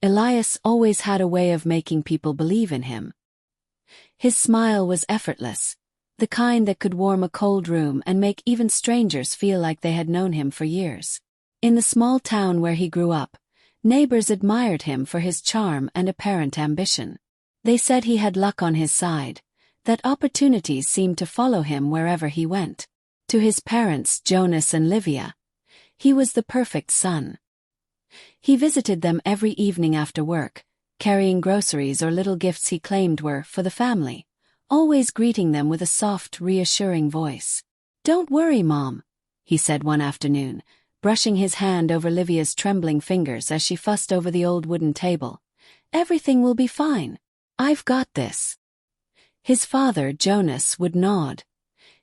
Elias always had a way of making people believe in him. His smile was effortless, the kind that could warm a cold room and make even strangers feel like they had known him for years. In the small town where he grew up, neighbors admired him for his charm and apparent ambition. They said he had luck on his side, that opportunities seemed to follow him wherever he went. To his parents, Jonas and Livia, he was the perfect son. He visited them every evening after work, carrying groceries or little gifts he claimed were for the family, always greeting them with a soft, reassuring voice. "Don't worry, Mom," he said one afternoon, brushing his hand over Livia's trembling fingers as she fussed over the old wooden table. "Everything will be fine. I've got this." His father, Jonas, would nod,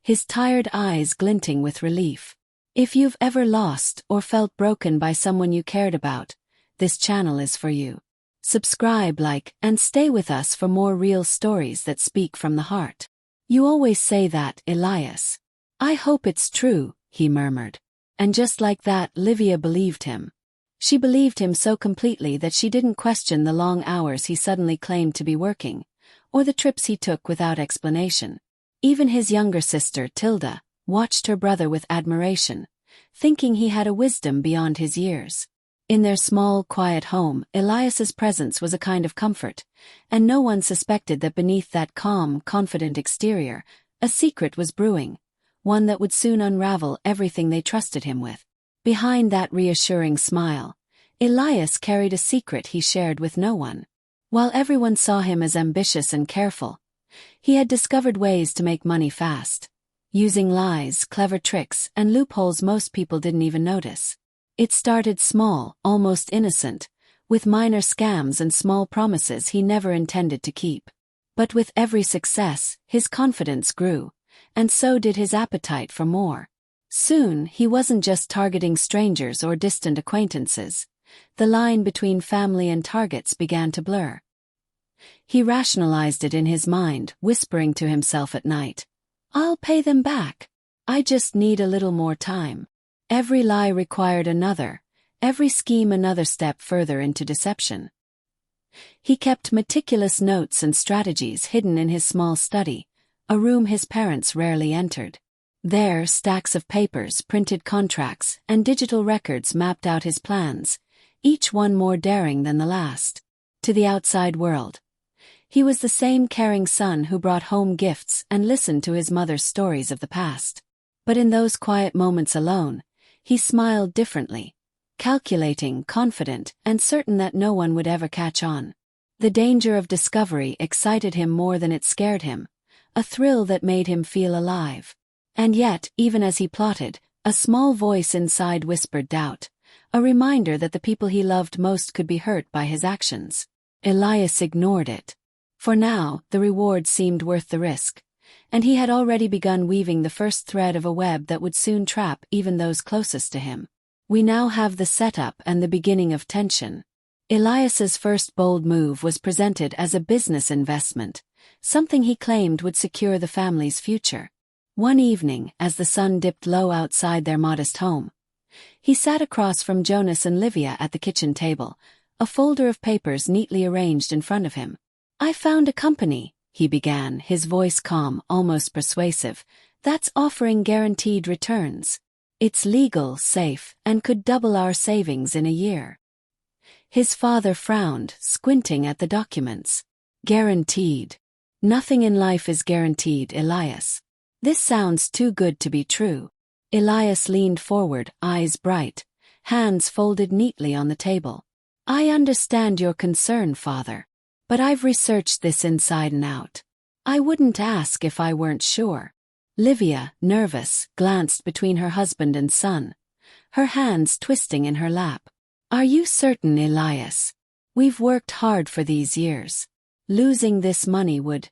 his tired eyes glinting with relief. If you've ever lost or felt broken by someone you cared about, this channel is for you. Subscribe, like, and stay with us for more real stories that speak from the heart. "You always say that, Elias. I hope it's true," he murmured. And just like that, Livia believed him. She believed him so completely that she didn't question the long hours he suddenly claimed to be working, or the trips he took without explanation. Even his younger sister, Tilda, watched her brother with admiration, thinking he had a wisdom beyond his years. In their small, quiet home, Elias's presence was a kind of comfort, and no one suspected that beneath that calm, confident exterior, a secret was brewing, one that would soon unravel everything they trusted him with. Behind that reassuring smile, Elias carried a secret he shared with no one. While everyone saw him as ambitious and careful, he had discovered ways to make money fast, using lies, clever tricks, and loopholes most people didn't even notice. It started small, almost innocent, with minor scams and small promises he never intended to keep. But with every success, his confidence grew, and so did his appetite for more. Soon, he wasn't just targeting strangers or distant acquaintances. The line between family and targets began to blur. He rationalized it in his mind, whispering to himself at night, "I'll pay them back. I just need a little more time." Every lie required another, every scheme another step further into deception. He kept meticulous notes and strategies hidden in his small study, a room his parents rarely entered. There, stacks of papers, printed contracts, and digital records mapped out his plans, each one more daring than the last. To the outside world, he was the same caring son who brought home gifts and listened to his mother's stories of the past. But in those quiet moments alone, he smiled differently, calculating, confident, and certain that no one would ever catch on. The danger of discovery excited him more than it scared him, a thrill that made him feel alive. And yet, even as he plotted, a small voice inside whispered doubt, a reminder that the people he loved most could be hurt by his actions. Elias ignored it. For now, the reward seemed worth the risk, and he had already begun weaving the first thread of a web that would soon trap even those closest to him. We now have the setup and the beginning of tension. Elias's first bold move was presented as a business investment, something he claimed would secure the family's future. One evening, as the sun dipped low outside their modest home, he sat across from Jonas and Livia at the kitchen table, a folder of papers neatly arranged in front of him. "I found a company," he began, his voice calm, almost persuasive, "that's offering guaranteed returns. It's legal, safe, and could double our savings in a year." His father frowned, squinting at the documents. "Guaranteed. Nothing in life is guaranteed, Elias. This sounds too good to be true." Elias leaned forward, eyes bright, hands folded neatly on the table. "I understand your concern, Father. But I've researched this inside and out. I wouldn't ask if I weren't sure." Livia, nervous, glanced between her husband and son, her hands twisting in her lap. "Are you certain, Elias? We've worked hard for these years. Losing this money would...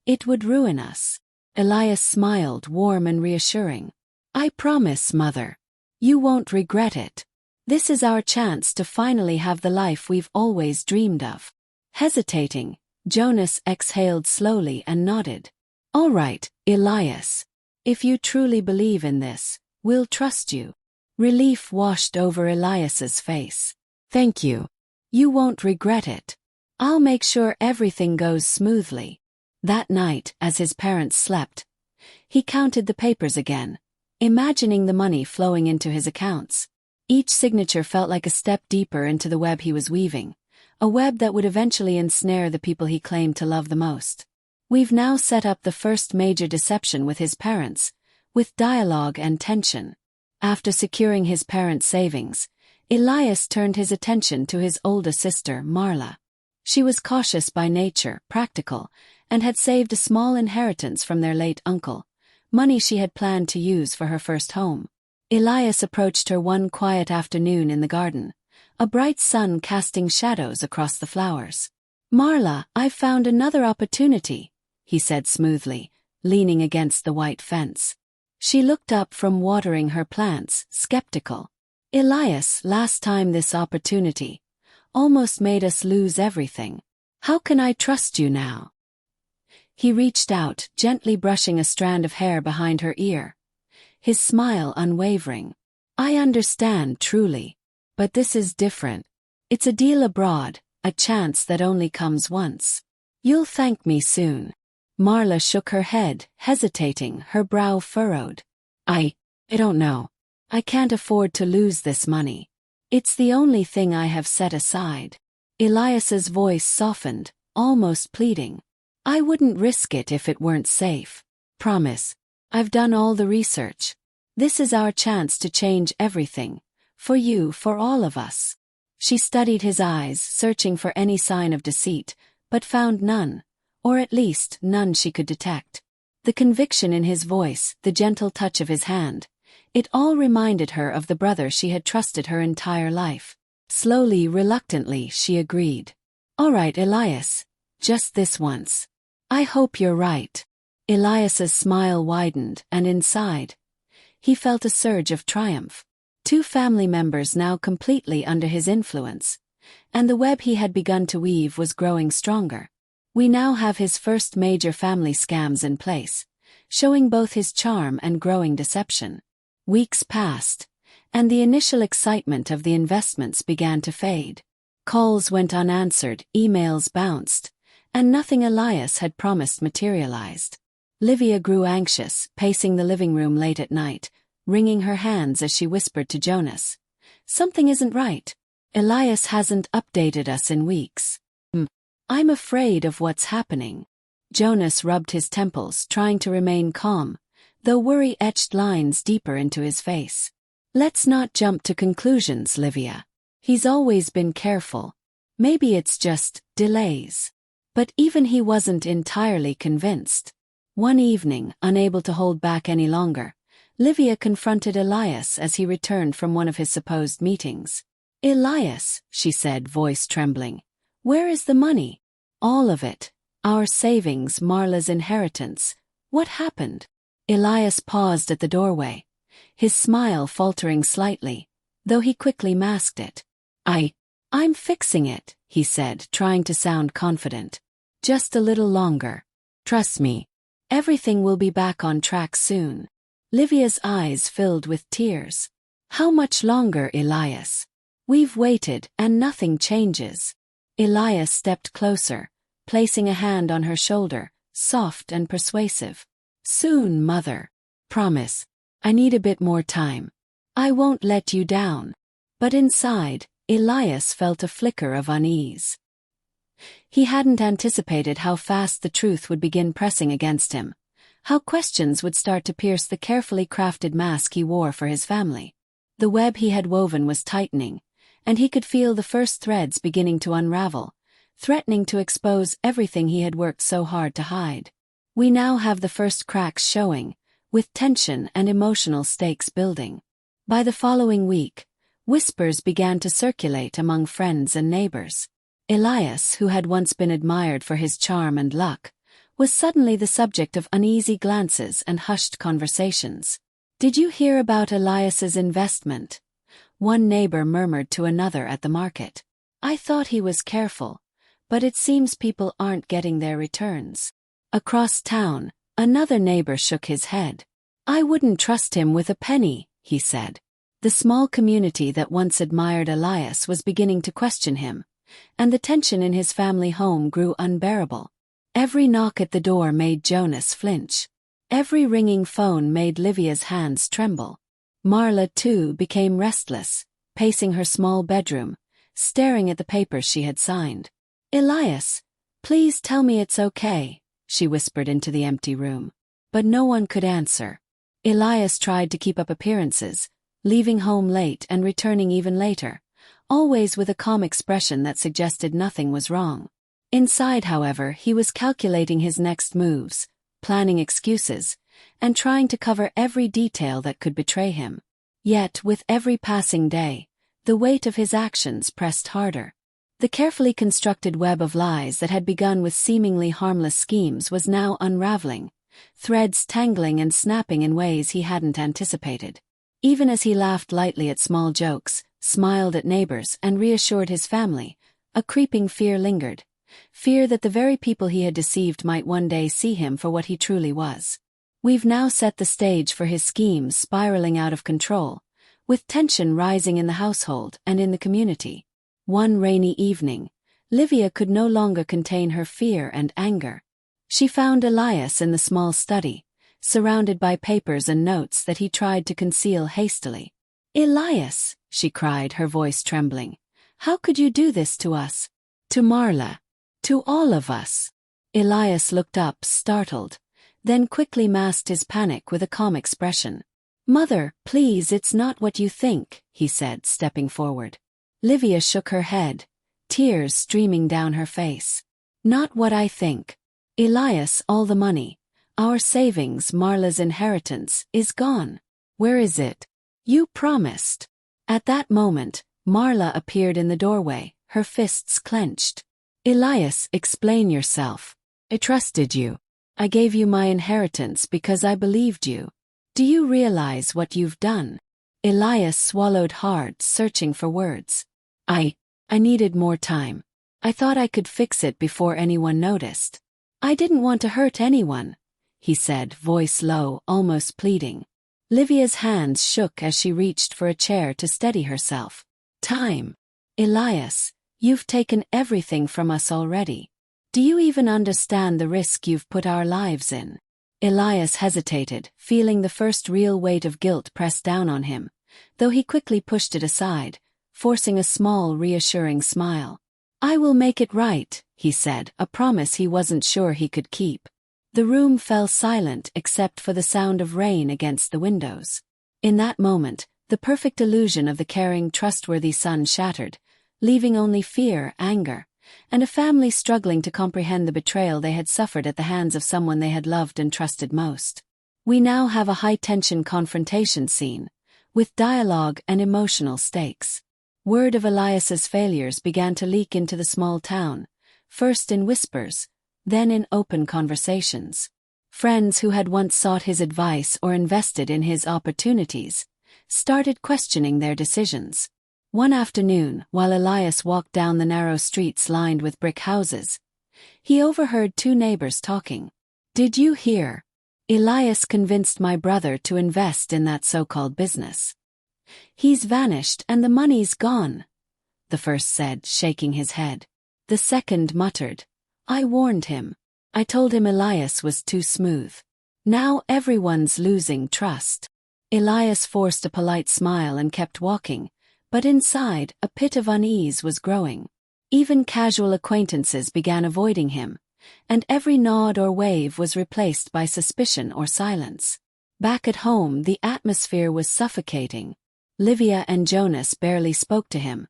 it would ruin us." Elias smiled, warm and reassuring. "I promise, Mother. You won't regret it. This is our chance to finally have the life we've always dreamed of." Hesitating, Jonas exhaled slowly and nodded. "All right, Elias. If you truly believe in this, we'll trust you." Relief washed over Elias's face. "Thank you. You won't regret it. I'll make sure everything goes smoothly. That night, as his parents slept, he counted the papers again, imagining the money flowing into his accounts. Each signature felt like a step deeper into the web he was weaving, a web that would eventually ensnare the people he claimed to love the most. We've now set up the first major deception with his parents, with dialogue and tension. After securing his parents' savings, Elias turned his attention to his older sister, Marla. She was cautious by nature, practical, and had saved a small inheritance from their late uncle, money she had planned to use for her first home. Elias approached her one quiet afternoon in the garden, a bright sun casting shadows across the flowers. "Marla, I've found another opportunity," he said smoothly, leaning against the white fence. She looked up from watering her plants, skeptical. "Elias, last time this opportunity almost made us lose everything. How can I trust you now?" He reached out, gently brushing a strand of hair behind her ear, his smile unwavering. "I understand, truly. But this is different. It's a deal abroad, a chance that only comes once. You'll thank me soon." Marla shook her head, hesitating, her brow furrowed. I don't know. I can't afford to lose this money. It's the only thing I have set aside." Elias's voice softened, almost pleading. "I wouldn't risk it if it weren't safe. Promise. I've done all the research. This is our chance to change everything. For you, for all of us." She studied his eyes, searching for any sign of deceit, but found none, or at least none she could detect. The conviction in his voice, the gentle touch of his hand, it all reminded her of the brother she had trusted her entire life. Slowly, reluctantly, she agreed. "All right, Elias. Just this once. I hope you're right." Elias's smile widened, and inside, he felt a surge of triumph. 2 family members now completely under his influence, and the web he had begun to weave was growing stronger. We now have his first major family scams in place, showing both his charm and growing deception. Weeks passed, and the initial excitement of the investments began to fade. Calls went unanswered, emails bounced, and nothing Elias had promised materialized. Livia grew anxious, pacing the living room late at night, wringing her hands as she whispered to Jonas, "Something isn't right. Elias hasn't updated us in weeks. I'm afraid of what's happening." Jonas rubbed his temples, trying to remain calm, though worry etched lines deeper into his face. "Let's not jump to conclusions, Livia. He's always been careful. Maybe it's just delays." But even he wasn't entirely convinced. One evening, unable to hold back any longer, Livia confronted Elias as he returned from one of his supposed meetings. "Elias," she said, voice trembling, "where is the money?" "All of it. Our savings, Marla's inheritance. What happened?" Elias paused at the doorway, his smile faltering slightly, though he quickly masked it. I'm fixing it," he said, trying to sound confident. "Just a little longer. Trust me. Everything will be back on track soon." Livia's eyes filled with tears. "How much longer, Elias? We've waited, and nothing changes." Elias stepped closer, placing a hand on her shoulder, soft and persuasive. "Soon, mother. Promise. I need a bit more time. I won't let you down." But inside, Elias felt a flicker of unease. He hadn't anticipated how fast the truth would begin pressing against him, how questions would start to pierce the carefully crafted mask he wore for his family. The web he had woven was tightening, and he could feel the first threads beginning to unravel, threatening to expose everything he had worked so hard to hide. We now have the first cracks showing, with tension and emotional stakes building. By the following week, whispers began to circulate among friends and neighbors. Elias, who had once been admired for his charm and luck, was suddenly the subject of uneasy glances and hushed conversations. "Did you hear about Elias's investment?" one neighbor murmured to another at the market. "I thought he was careful, but it seems people aren't getting their returns." Across town, another neighbor shook his head. "I wouldn't trust him with a penny," he said. The small community that once admired Elias was beginning to question him, and the tension in his family home grew unbearable. Every knock at the door made Jonas flinch. Every ringing phone made Livia's hands tremble. Marla, too, became restless, pacing her small bedroom, staring at the papers she had signed. "Elias, please tell me it's okay," she whispered into the empty room. But no one could answer. Elias tried to keep up appearances, leaving home late and returning even later, always with a calm expression that suggested nothing was wrong. Inside, however, he was calculating his next moves, planning excuses, and trying to cover every detail that could betray him. Yet, with every passing day, the weight of his actions pressed harder. The carefully constructed web of lies that had begun with seemingly harmless schemes was now unraveling, threads tangling and snapping in ways he hadn't anticipated. Even as he laughed lightly at small jokes, smiled at neighbors, and reassured his family, a creeping fear lingered. Fear that the very people he had deceived might one day see him for what he truly was. We've now set the stage for his schemes spiraling out of control, with tension rising in the household and in the community. One rainy evening, Livia could no longer contain her fear and anger. She found Elias in the small study, surrounded by papers and notes that he tried to conceal hastily. "Elias," she cried, her voice trembling, "how could you do this to us? To Marla? To all of us?" Elias looked up, startled, then quickly masked his panic with a calm expression. "Mother, please, it's not what you think," he said, stepping forward. Livia shook her head, tears streaming down her face. "Not what I think. Elias, all the money, our savings, Marla's inheritance, is gone." "Where is it? You promised." At that moment, Marla appeared in the doorway, her fists clenched. "Elias, explain yourself. I trusted you. I gave you my inheritance because I believed you. Do you realize what you've done?" Elias swallowed hard, searching for words. I needed more time. I thought I could fix it before anyone noticed. I didn't want to hurt anyone," he said, voice low, almost pleading. Livia's hands shook as she reached for a chair to steady herself. "Time. Elias, you've taken everything from us already. Do you even understand the risk you've put our lives in?" Elias hesitated, feeling the first real weight of guilt press down on him, though he quickly pushed it aside, forcing a small, reassuring smile. "I will make it right," he said, a promise he wasn't sure he could keep. The room fell silent except for the sound of rain against the windows. In that moment, the perfect illusion of the caring, trustworthy son shattered, leaving only fear, anger, and a family struggling to comprehend the betrayal they had suffered at the hands of someone they had loved and trusted most. We now have a high-tension confrontation scene, with dialogue and emotional stakes. Word of Elias's failures began to leak into the small town, first in whispers, then in open conversations. Friends who had once sought his advice or invested in his opportunities started questioning their decisions. One afternoon, while Elias walked down the narrow streets lined with brick houses, he overheard two neighbors talking. "Did you hear? Elias convinced my brother to invest in that so-called business. He's vanished and the money's gone," the first said, shaking his head. The second muttered, "I warned him. I told him Elias was too smooth. Now everyone's losing trust." Elias forced a polite smile and kept walking, but inside, a pit of unease was growing. Even casual acquaintances began avoiding him, and every nod or wave was replaced by suspicion or silence. Back at home, the atmosphere was suffocating. Livia and Jonas barely spoke to him,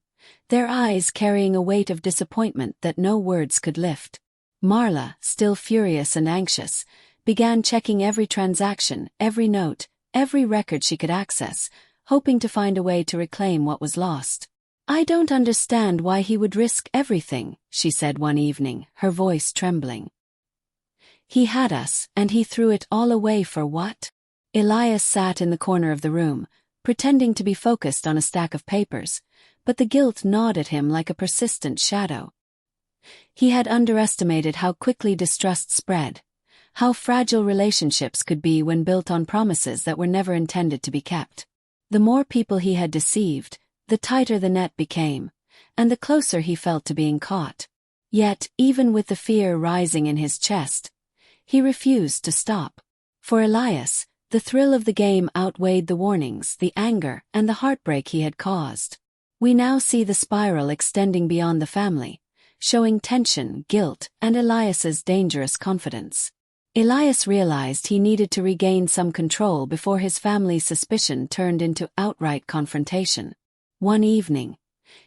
their eyes carrying a weight of disappointment that no words could lift. Marla, still furious and anxious, began checking every transaction, every note, every record she could access, hoping to find a way to reclaim what was lost. "I don't understand why he would risk everything," she said one evening, her voice trembling. "He had us, and he threw it all away for what?" Elias sat in the corner of the room, pretending to be focused on a stack of papers, but the guilt gnawed at him like a persistent shadow. He had underestimated how quickly distrust spread, how fragile relationships could be when built on promises that were never intended to be kept. The more people he had deceived, the tighter the net became, and the closer he felt to being caught. Yet, even with the fear rising in his chest, he refused to stop. For Elias, the thrill of the game outweighed the warnings, the anger, and the heartbreak he had caused. We now see the spiral extending beyond the family, showing tension, guilt, and Elias's dangerous confidence. Elias realized he needed to regain some control before his family's suspicion turned into outright confrontation. One evening,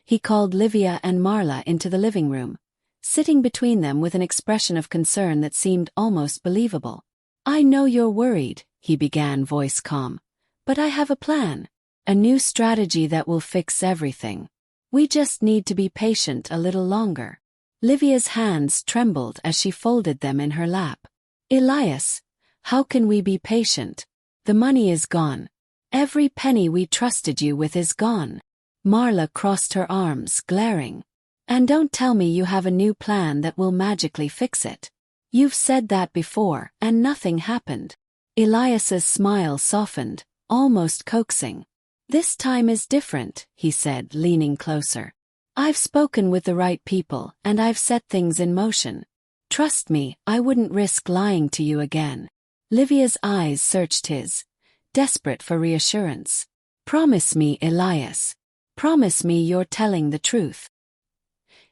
he called Livia and Marla into the living room, sitting between them with an expression of concern that seemed almost believable. "I know you're worried," he began, voice calm, "but I have a plan. A new strategy that will fix everything. We just need to be patient a little longer." Livia's hands trembled as she folded them in her lap. "Elias, how can we be patient? The money is gone. Every penny we trusted you with is gone." Marla crossed her arms, glaring. "And don't tell me you have a new plan that will magically fix it. You've said that before, and nothing happened." Elias's smile softened, almost coaxing. "This time is different," he said, leaning closer. "I've spoken with the right people, and I've set things in motion. Trust me, I wouldn't risk lying to you again." Livia's eyes searched his, desperate for reassurance. "Promise me, Elias. Promise me you're telling the truth."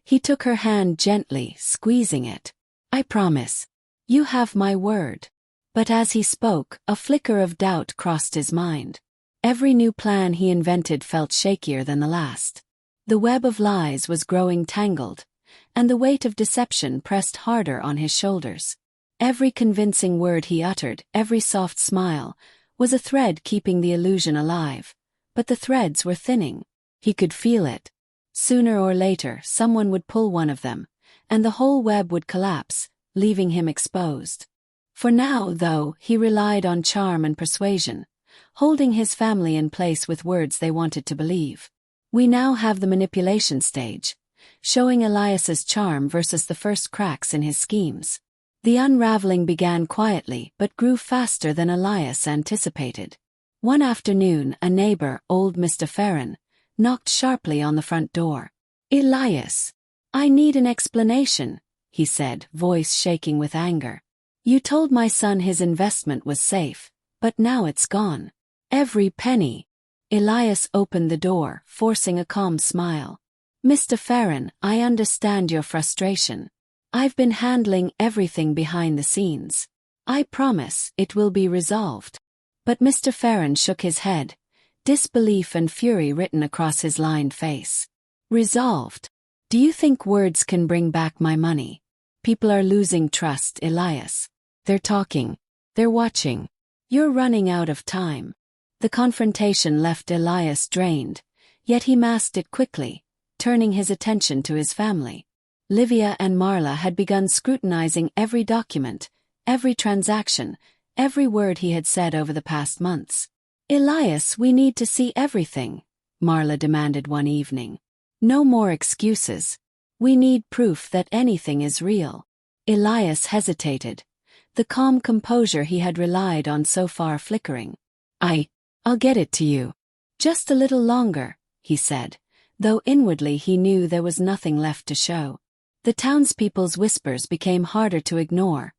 He took her hand gently, squeezing it. "I promise. You have my word." But as he spoke, a flicker of doubt crossed his mind. Every new plan he invented felt shakier than the last. The web of lies was growing tangled, and the weight of deception pressed harder on his shoulders. Every convincing word he uttered, every soft smile, was a thread keeping the illusion alive. But the threads were thinning. He could feel it. Sooner or later, someone would pull one of them, and the whole web would collapse, leaving him exposed. For now, though, he relied on charm and persuasion, holding his family in place with words they wanted to believe. We now have the manipulation stage, showing Elias's charm versus the first cracks in his schemes. The unraveling began quietly but grew faster than Elias anticipated. One afternoon, a neighbor, old Mr. Farron, knocked sharply on the front door. "Elias, I need an explanation," he said, voice shaking with anger. "You told my son his investment was safe, but now it's gone. Every penny." Elias opened the door, forcing a calm smile. "Mr. Farron, I understand your frustration. I've been handling everything behind the scenes. I promise it will be resolved." But Mr. Farron shook his head, disbelief and fury written across his lined face. "Resolved? Do you think words can bring back my money? People are losing trust, Elias. They're talking. They're watching. You're running out of time." The confrontation left Elias drained, yet he masked it quickly, turning his attention to his family. Livia and Marla had begun scrutinizing every document, every transaction, every word he had said over the past months. "Elias, we need to see everything," Marla demanded one evening. "No more excuses. We need proof that anything is real." Elias hesitated, the calm composure he had relied on so far flickering. I'll get it to you. Just a little longer," he said, though inwardly he knew there was nothing left to show. The townspeople's whispers became harder to ignore,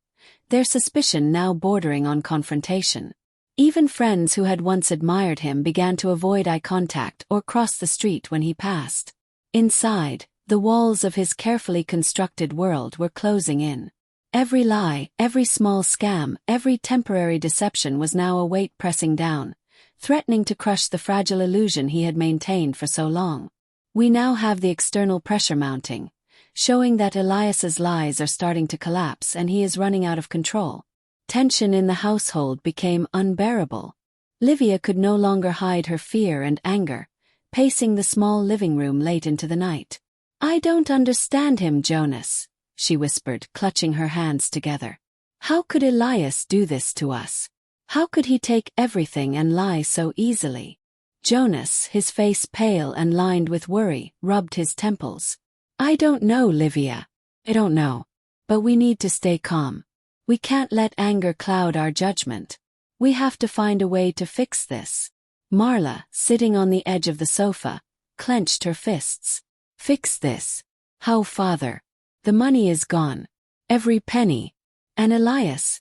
their suspicion now bordering on confrontation. Even friends who had once admired him began to avoid eye contact or cross the street when he passed. Inside, the walls of his carefully constructed world were closing in. Every lie, every small scam, every temporary deception was now a weight pressing down, threatening to crush the fragile illusion he had maintained for so long. We now have the external pressure mounting, showing that Elias's lies are starting to collapse and he is running out of control. Tension in the household became unbearable. Livia could no longer hide her fear and anger, pacing the small living room late into the night. "I don't understand him, Jonas," she whispered, clutching her hands together. "How could Elias do this to us? How could he take everything and lie so easily?" Jonas, his face pale and lined with worry, rubbed his temples. "I don't know, Livia. I don't know. But we need to stay calm. We can't let anger cloud our judgment. We have to find a way to fix this." Marla, sitting on the edge of the sofa, clenched her fists. Fix this. How, father? The money is gone. Every penny. And Elias?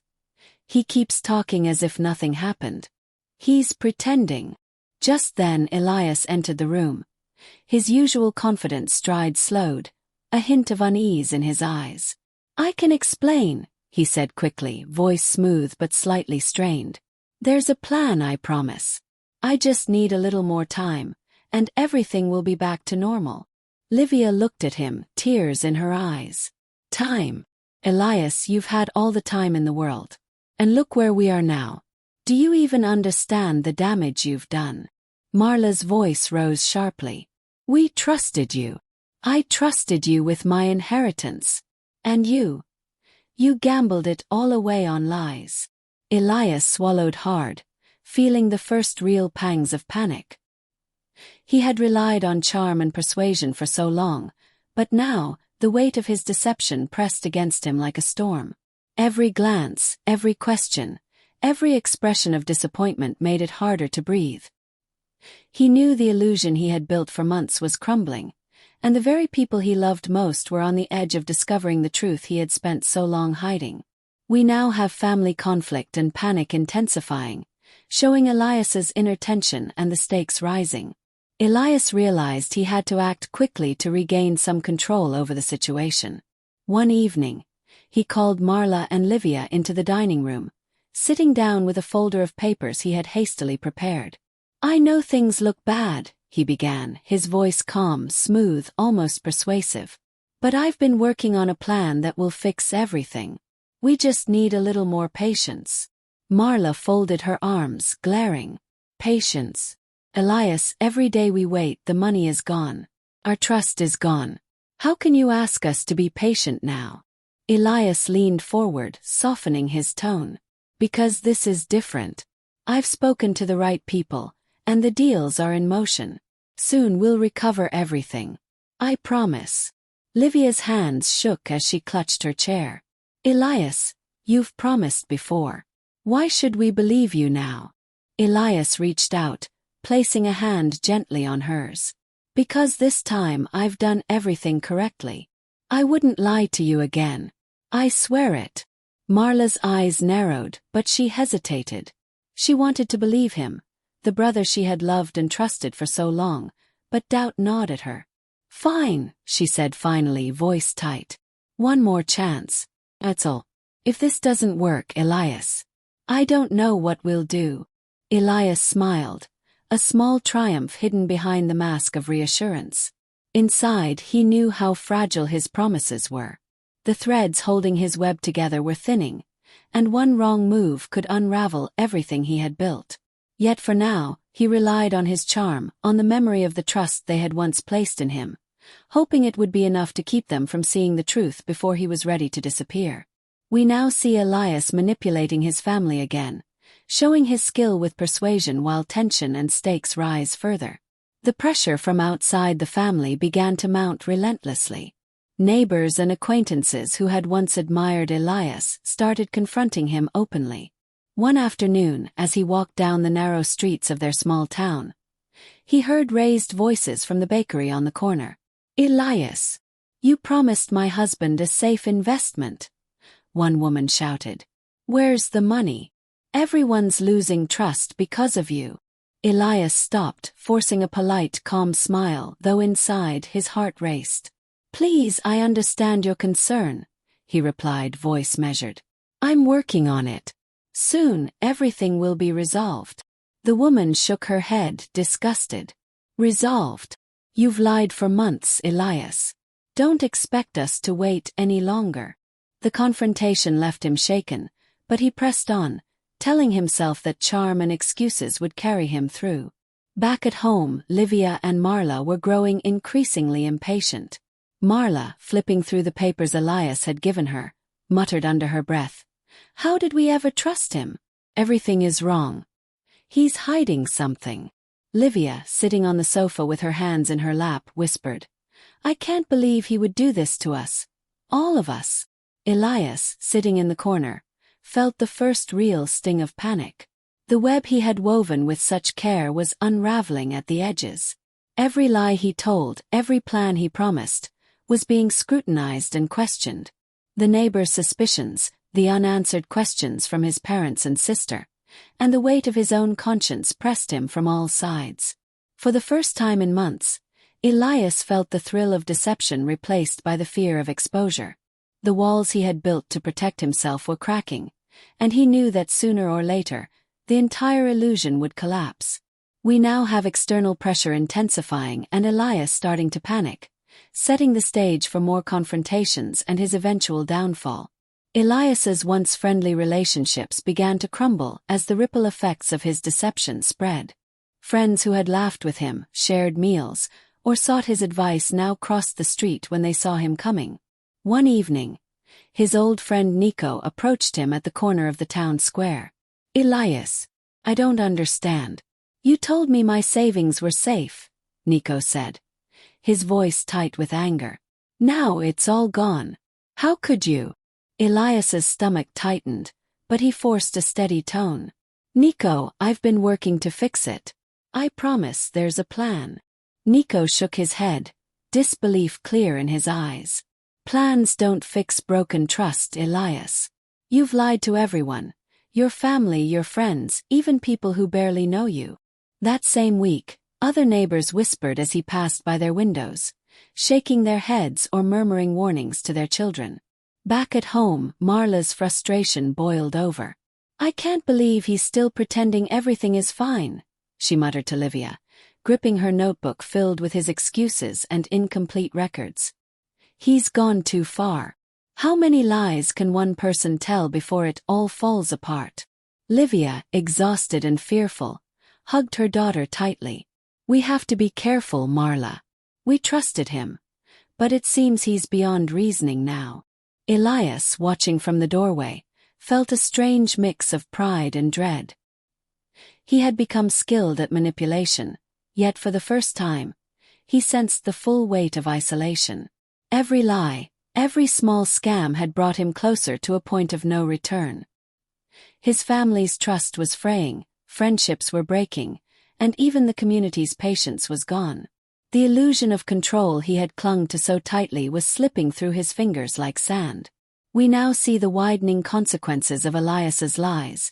He keeps talking as if nothing happened. He's pretending. Just then Elias entered the room. His usual confident stride slowed, a hint of unease in his eyes. I can explain, he said quickly, voice smooth but slightly strained. There's a plan, I promise. I just need a little more time, and everything will be back to normal. Livia looked at him, tears in her eyes. Time. Elias, you've had all the time in the world. And look where we are now. Do you even understand the damage you've done? Marla's voice rose sharply. We trusted you. I trusted you with my inheritance. And you gambled it all away on lies. Elias swallowed hard, feeling the first real pangs of panic. He had relied on charm and persuasion for so long, but now, the weight of his deception pressed against him like a storm. Every glance, every question, every expression of disappointment made it harder to breathe. He knew the illusion he had built for months was crumbling, and the very people he loved most were on the edge of discovering the truth he had spent so long hiding. We now have family conflict and panic intensifying, showing Elias's inner tension and the stakes rising. Elias realized he had to act quickly to regain some control over the situation. One evening, he called Marla and Livia into the dining room, sitting down with a folder of papers he had hastily prepared. I know things look bad, he began, his voice calm, smooth, almost persuasive. But I've been working on a plan that will fix everything. We just need a little more patience. Marla folded her arms, glaring. Patience. Elias, every day we wait, the money is gone. Our trust is gone. How can you ask us to be patient now? Elias leaned forward, softening his tone. Because this is different. I've spoken to the right people, and the deals are in motion. Soon we'll recover everything. I promise. Livia's hands shook as she clutched her chair. Elias, you've promised before. Why should we believe you now? Elias reached out, placing a hand gently on hers. Because this time I've done everything correctly. I wouldn't lie to you again. I swear it. Marla's eyes narrowed, but she hesitated. She wanted to believe him, the brother she had loved and trusted for so long, but doubt gnawed at her. Fine, she said finally, voice tight. One more chance. That's all. If this doesn't work, Elias, I don't know what we'll do. Elias smiled, a small triumph hidden behind the mask of reassurance. Inside, he knew how fragile his promises were. The threads holding his web together were thinning, and one wrong move could unravel everything he had built. Yet for now, he relied on his charm, on the memory of the trust they had once placed in him, hoping it would be enough to keep them from seeing the truth before he was ready to disappear. We now see Elias manipulating his family again, showing his skill with persuasion while tension and stakes rise further. The pressure from outside the family began to mount relentlessly. Neighbors and acquaintances who had once admired Elias started confronting him openly. One afternoon, as he walked down the narrow streets of their small town, he heard raised voices from the bakery on the corner. Elias, you promised my husband a safe investment, one woman shouted. Where's the money? Everyone's losing trust because of you. Elias stopped, forcing a polite, calm smile, though inside his heart raced. Please, I understand your concern, he replied, voice measured. I'm working on it. Soon, everything will be resolved. The woman shook her head, disgusted. Resolved? You've lied for months, Elias. Don't expect us to wait any longer. The confrontation left him shaken, but he pressed on, telling himself that charm and excuses would carry him through. Back at home, Livia and Marla were growing increasingly impatient. Marla, flipping through the papers Elias had given her, muttered under her breath. How did we ever trust him? Everything is wrong. He's hiding something. Livia, sitting on the sofa with her hands in her lap, whispered. I can't believe he would do this to us. All of us. Elias, sitting in the corner, felt the first real sting of panic. The web he had woven with such care was unraveling at the edges. Every lie he told, every plan he promised, was being scrutinized and questioned. The neighbors' suspicions, the unanswered questions from his parents and sister, and the weight of his own conscience pressed him from all sides. For the first time in months, Elias felt the thrill of deception replaced by the fear of exposure. The walls he had built to protect himself were cracking, and he knew that sooner or later, the entire illusion would collapse. We now have external pressure intensifying and Elias starting to panic, setting the stage for more confrontations and his eventual downfall. Elias's once friendly relationships began to crumble as the ripple effects of his deception spread. Friends who had laughed with him, shared meals, or sought his advice now crossed the street when they saw him coming. One evening, his old friend Nico approached him at the corner of the town square. "Elias, I don't understand. You told me my savings were safe," Nico said, his voice tight with anger. "Now it's all gone. How could you?" Elias's stomach tightened, but he forced a steady tone. "Nico, I've been working to fix it. I promise there's a plan." Nico shook his head, disbelief clear in his eyes. "Plans don't fix broken trust, Elias. You've lied to everyone. Your family, your friends, even people who barely know you." That same week, other neighbors whispered as he passed by their windows, shaking their heads or murmuring warnings to their children. Back at home, Marla's frustration boiled over. "I can't believe he's still pretending everything is fine," she muttered to Livia, gripping her notebook filled with his excuses and incomplete records. "He's gone too far. How many lies can one person tell before it all falls apart?" Livia, exhausted and fearful, hugged her daughter tightly. "We have to be careful, Marla. We trusted him, but it seems he's beyond reasoning now." Elias, watching from the doorway, felt a strange mix of pride and dread. He had become skilled at manipulation, yet for the first time, he sensed the full weight of isolation. Every lie, every small scam had brought him closer to a point of no return. His family's trust was fraying, friendships were breaking, and even the community's patience was gone. The illusion of control he had clung to so tightly was slipping through his fingers like sand. We now see the widening consequences of Elias's lies,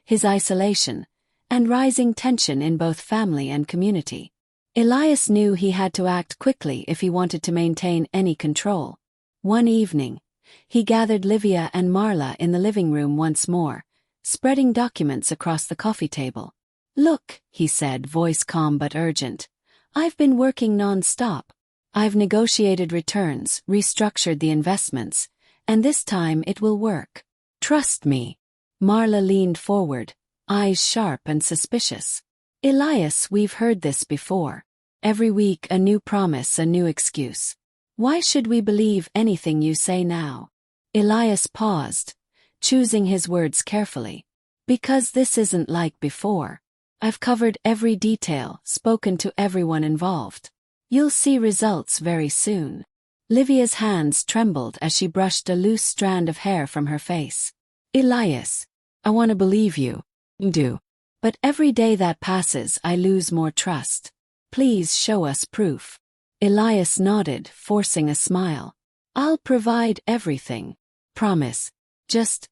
his isolation, and rising tension in both family and community. Elias knew he had to act quickly if he wanted to maintain any control. One evening, he gathered Livia and Marla in the living room once more, spreading documents across the coffee table. "Look," he said, voice calm but urgent. "I've been working non-stop. I've negotiated returns, restructured the investments, and this time it will work. Trust me." Marla leaned forward, eyes sharp and suspicious. "Elias, we've heard this before. Every week a new promise, a new excuse. Why should we believe anything you say now?" Elias paused, choosing his words carefully. "Because this isn't like before. I've covered every detail, spoken to everyone involved. You'll see results very soon." Livia's hands trembled as she brushed a loose strand of hair from her face. "Elias, I want to believe you. Do. But every day that passes I lose more trust. Please show us proof." Elias nodded, forcing a smile. "I'll provide everything. Promise. Just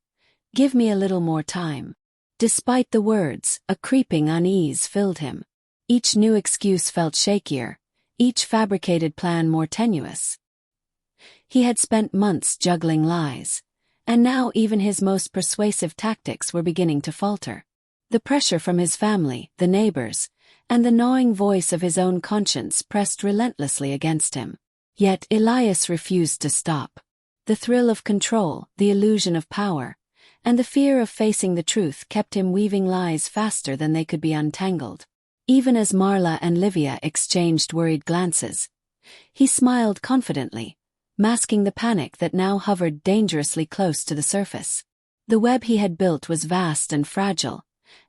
give me a little more time." Despite the words, a creeping unease filled him. Each new excuse felt shakier, each fabricated plan more tenuous. He had spent months juggling lies, and now even his most persuasive tactics were beginning to falter. The pressure from his family, the neighbors, and the gnawing voice of his own conscience pressed relentlessly against him. Yet Elias refused to stop. The thrill of control, the illusion of power, and the fear of facing the truth kept him weaving lies faster than they could be untangled. Even as Marla and Livia exchanged worried glances, he smiled confidently, masking the panic that now hovered dangerously close to the surface. The web he had built was vast and fragile,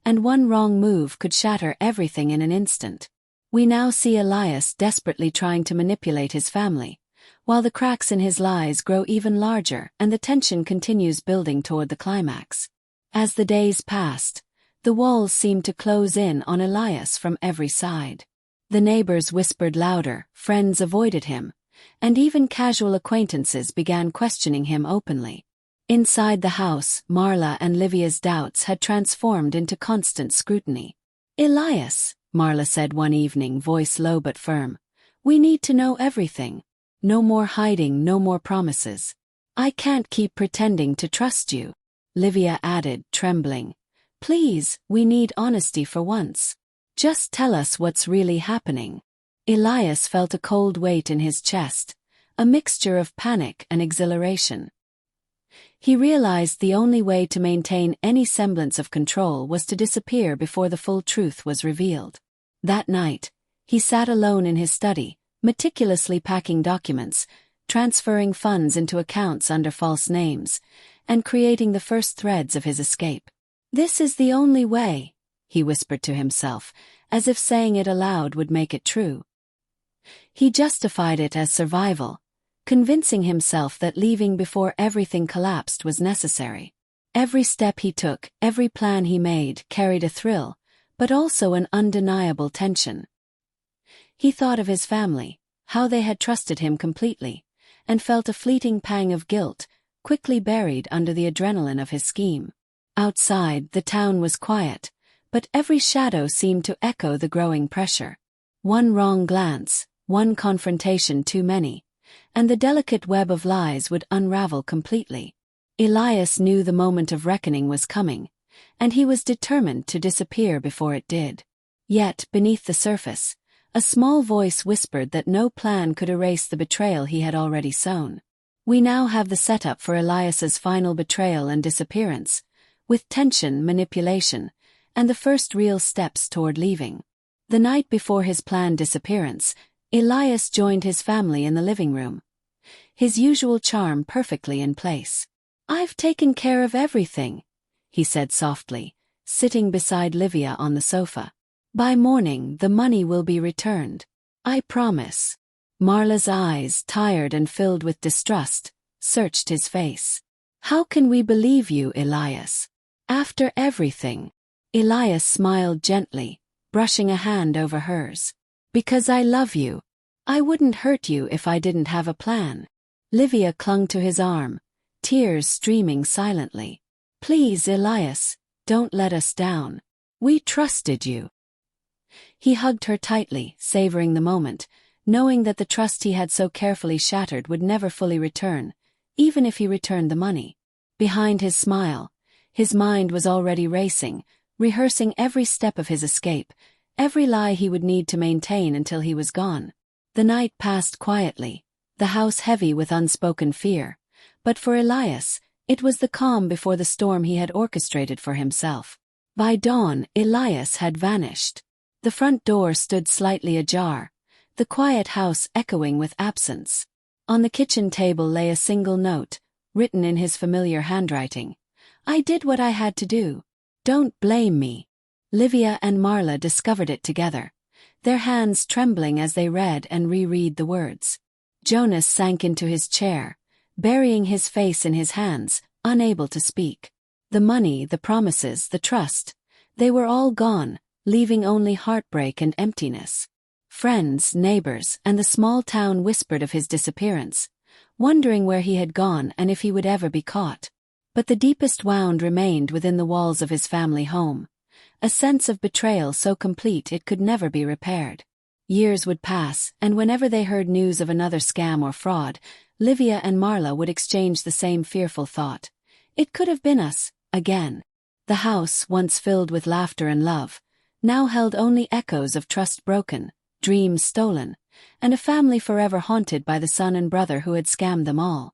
and one wrong move could shatter everything in an instant. We now see Elias desperately trying to manipulate his family, while the cracks in his lies grow even larger and the tension continues building toward the climax. As the days passed, the walls seemed to close in on Elias from every side. The neighbors whispered louder, friends avoided him, and even casual acquaintances began questioning him openly. Inside the house, Marla and Livia's doubts had transformed into constant scrutiny. "Elias," Marla said one evening, voice low but firm, "we need to know everything. No more hiding, no more promises. I can't keep pretending to trust you." Livia added, trembling, "Please, we need honesty for once. Just tell us what's really happening." Elias felt a cold weight in his chest, a mixture of panic and exhilaration. He realized the only way to maintain any semblance of control was to disappear before the full truth was revealed. That night, he sat alone in his study, meticulously packing documents, transferring funds into accounts under false names, and creating the first threads of his escape. "This is the only way," he whispered to himself, as if saying it aloud would make it true. He justified it as survival, convincing himself that leaving before everything collapsed was necessary. Every step he took, every plan he made, carried a thrill, but also an undeniable tension. He thought of his family, how they had trusted him completely, and felt a fleeting pang of guilt, quickly buried under the adrenaline of his scheme. Outside, the town was quiet, but every shadow seemed to echo the growing pressure. One wrong glance, one confrontation too many, and the delicate web of lies would unravel completely. Elias knew the moment of reckoning was coming, and he was determined to disappear before it did. Yet, beneath the surface, a small voice whispered that no plan could erase the betrayal he had already sown. We now have the setup for Elias's final betrayal and disappearance, with tension, manipulation, and the first real steps toward leaving. The night before his planned disappearance, Elias joined his family in the living room, his usual charm perfectly in place. "I've taken care of everything," he said softly, sitting beside Livia on the sofa. "By morning, the money will be returned. I promise." Marla's eyes, tired and filled with distrust, searched his face. "How can we believe you, Elias? After everything?" Elias smiled gently, brushing a hand over hers. "Because I love you. I wouldn't hurt you if I didn't have a plan." Livia clung to his arm, tears streaming silently. "Please, Elias, don't let us down. We trusted you." He hugged her tightly, savoring the moment, knowing that the trust he had so carefully shattered would never fully return, even if he returned the money. Behind his smile, his mind was already racing, rehearsing every step of his escape, every lie he would need to maintain until he was gone. The night passed quietly, the house heavy with unspoken fear, but for Elias, it was the calm before the storm he had orchestrated for himself. By dawn, Elias had vanished. The front door stood slightly ajar, the quiet house echoing with absence. On the kitchen table lay a single note, written in his familiar handwriting. "I did what I had to do. Don't blame me." Livia and Marla discovered it together, their hands trembling as they read and reread the words. Jonas sank into his chair, burying his face in his hands, unable to speak. The money, the promises, the trust, they were all gone, leaving only heartbreak and emptiness. Friends, neighbors, and the small town whispered of his disappearance, wondering where he had gone and if he would ever be caught. But the deepest wound remained within the walls of his family home, a sense of betrayal so complete it could never be repaired. Years would pass, and whenever they heard news of another scam or fraud, Livia and Marla would exchange the same fearful thought. It could have been us, again. The house, once filled with laughter and love, now held only echoes of trust broken, dreams stolen, and a family forever haunted by the son and brother who had scammed them all.